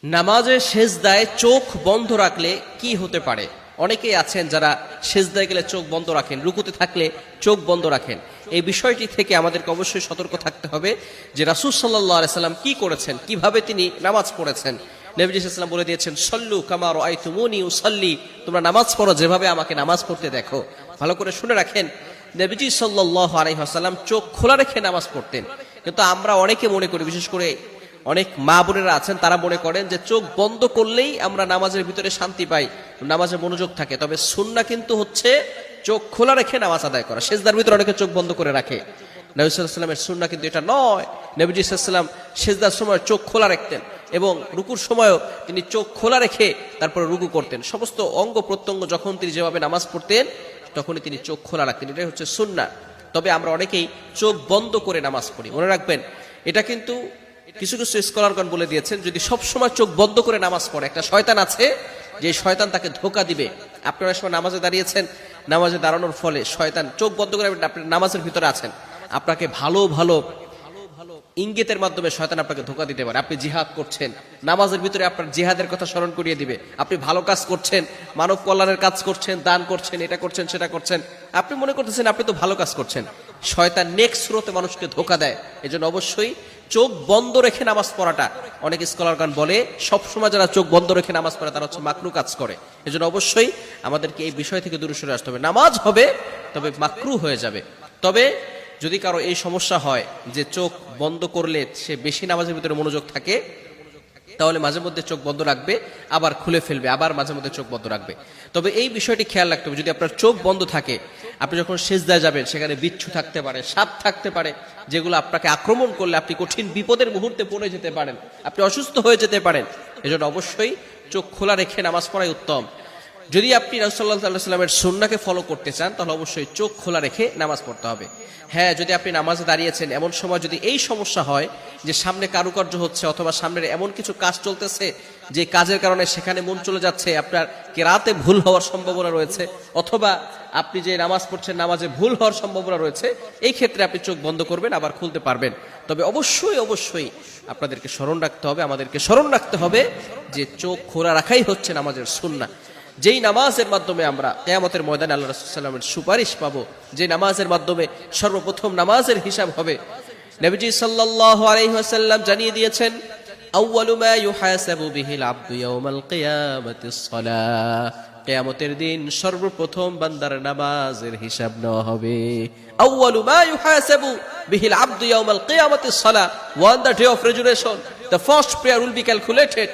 নামাজে সেজদায় চোখ বন্ধ রাখলে কি হতে পারে? অনেকেই আছেন যারা সেজদায় গেলে চোখ বন্ধ রাখেন, রুকুতে থাকলে চোখ বন্ধ রাখেন। এই বিষয়টি থেকে আমাদেরকে অবশ্যই সতর্ক থাকতে হবে যে রাসূল সাল্লাল্লাহু আলাইহি সাল্লাম কি করেছেন, কিভাবে তিনি নামাজ পড়েছেন। নবী সাল্লাল্লাহু আলাইহি ওয়াসাল্লাম বলে দিয়েছেন, সল্লু কামা রাআইতুমুনি উসাল্লি, তোমরা নামাজ পড়ো যেভাবে আমাকে নামাজ পড়তে দেখো। ভালো করে শুনে রাখেন, নবীজি সাল্লাল্লাহু আলাইহি ওয়াসাল্লাম চোখ খোলা রেখে নামাজ পড়তেন। কিন্তু আমরা অনেকে মনে করি, বিশেষ করে অনেক মা বোনেরা আছেন, তারা মনে করেন যে চোখ বন্ধ করলেই আমরা নামাজের ভিতরে শান্তি পাই, নামাজে মনোযোগ থাকে। তবে সুন্নাহ কিন্তু হচ্ছে চোখ খোলা রেখে নামাজ আদায় করা। সেজদার ভিতরে অনেকে চোখ বন্ধ করে রাখে, নবী সাল্লাল্লাহু আলাইহি ওয়াসাল্লামের সুন্নাহ কিন্তু এটা নয়। নবীজি সাল্লাল্লাহু আলাইহি ওয়াসাল্লাম সেজদার সময় চোখ খোলা রাখতেন এবং রুকুর সময়ও তিনি চোখ খোলা রেখে তারপরে রুকু করতেন। সমস্ত অঙ্গ প্রত্যঙ্গ যখন তিনি যেভাবে নামাজ পড়তেন তখনই তিনি চোখ খোলা রাখতেন। এটাই হচ্ছে সুন্নাহ। তবে আমরা অনেকেই চোখ বন্ধ করে নামাজ পড়ি। মনে রাখবেন, এটা কিন্তু কিছু কিছু স্কলারগণ বলে দিয়েছেন, যদি সব সময় চোখ বন্ধ করে নামাজ পড়ে, একটা শয়তান আছে যে শয়তান তাকে ধোঁকা দিবে। আপনারা সময় নামাজে দাঁড়িয়েছেন, নামাজে দাঁড়ানোর ফলে শয়তান চোখ বন্ধ করে, আপনি নামাজের ভিতরে আছেন, আপনাকে ভালো ভালো ইঙ্গিতের মাধ্যমে শয়তান আপনাকে ধোঁকা দিতে পারে। আপনি জিহাদ করছেন, নামাজের ভিতরে আপনার জিহাদের কথা স্মরণ করিয়ে দিবে। আপনি ভালো কাজ করছেন, মানব কল্যাণের কাজ করছেন, দান করছেন, এটা করছেন, সেটা করছেন, আপনি মনে করতেছেন আপনি তো ভালো কাজ করছেন। শয়তান নেক্সট স্রোতে মানুষকে ধোঁকা দেয়। এজন্য অবশ্যই চোখ বন্ধ রেখে নামাজ পড়াটা, অনেক স্কলারগণ বলে সবসময় যারা চোখ বন্ধ রেখে নামাজ পড়ে তারা হচ্ছে মাকরু কাজ করে। এজন্য অবশ্যই আমাদেরকে এই বিষয় থেকে দূরে সরে আসতে হবে। নামাজ হবে, তবে মাকরু হয়ে যাবে। তবে যদি কারো এই সমস্যা হয় যে চোখ বন্ধ করলে সে বেশি নামাজের ভিতরে মনোযোগ থাকে, তাহলে মাঝে মধ্যে চোখ বন্ধ রাখবে, আবার খুলে ফেলবে, আবার মাঝে মধ্যে চোখ বন্ধ রাখবে। তবে এই বিষয়টি খেয়াল রাখতে হবে, যদি আপনার চোখ বন্ধ থাকে, আপনি যখন সেজদায় যাবেন সেখানে বিচ্ছু থাকতে পারে, সাপ থাকতে পারে, যেগুলো আপনাকে আক্রমণ করলে আপনি কঠিন বিপদের মুহূর্তে পড়ে যেতে পারেন, আপনি অসুস্থ হয়ে যেতে পারেন। এজন্য অবশ্যই চোখ খোলা রেখে নামাজ পড়াই উত্তম। যদি আপনি রাসূলুল্লাহ সাল্লাল্লাহু আলাইহি ওয়াসাল্লামের সুন্নাহকে ফলো করতে চান, তাহলে অবশ্যই চোখ খোলা রেখে নামাজ পড়তে হবে। হ্যাঁ, যদি আপনি নামাজে দাঁড়িয়েছেন, এমন সময় যদি এই সমস্যা হয় যে সামনে কারুকার্য হচ্ছে অথবা সামনের এমন কিছু কাজ চলতেছে যে কাজের কারণে সেখানে মন চলে যাচ্ছে, আপনার কিরাতে ভুল হওয়ার সম্ভাবনা রয়েছে, অথবা আপনি যে নামাজ পড়ছেন নামাজে ভুল হওয়ার সম্ভাবনা রয়েছে, এই ক্ষেত্রে আপনি চোখ বন্ধ করবেন, আবার খুলতে পারবেন। তবে অবশ্যই অবশ্যই আপনাদেরকে স্মরণ রাখতে হবে, আমাদেরকে স্মরণ রাখতে হবে যে চোখ খোলা রাখাই হচ্ছে নামাজের সুন্নাহ। যেই নামাজের মাধ্যমে আমরা কিয়ামতের ময়দানে আল্লাহ রাসূল সাল্লাল্লাহু আলাইহি ওয়াসাল্লামের সুপারিশ পাবো, যে নামাজের মাধ্যমে সর্বপ্রথম নামাজের হিসাব হবে। নবীজি সাল্লাল্লাহু আলাইহি ওয়াসাল্লাম জানিয়ে দিয়েছেন, আউয়ালু মা ইউহাসাবু বিহিল আবদু ইয়াউমাল কিয়ামাতিস সালাহ, কিয়ামতের দিন সর্বপ্রথম বান্দার নামাজের হিসাব নেওয়া হবে। আউয়ালু মা ইউহাসাবু বিহিল আবদু ইয়াউমাল কিয়ামাতিস সালাহ, on the day of resurrection the first prayer will be calculated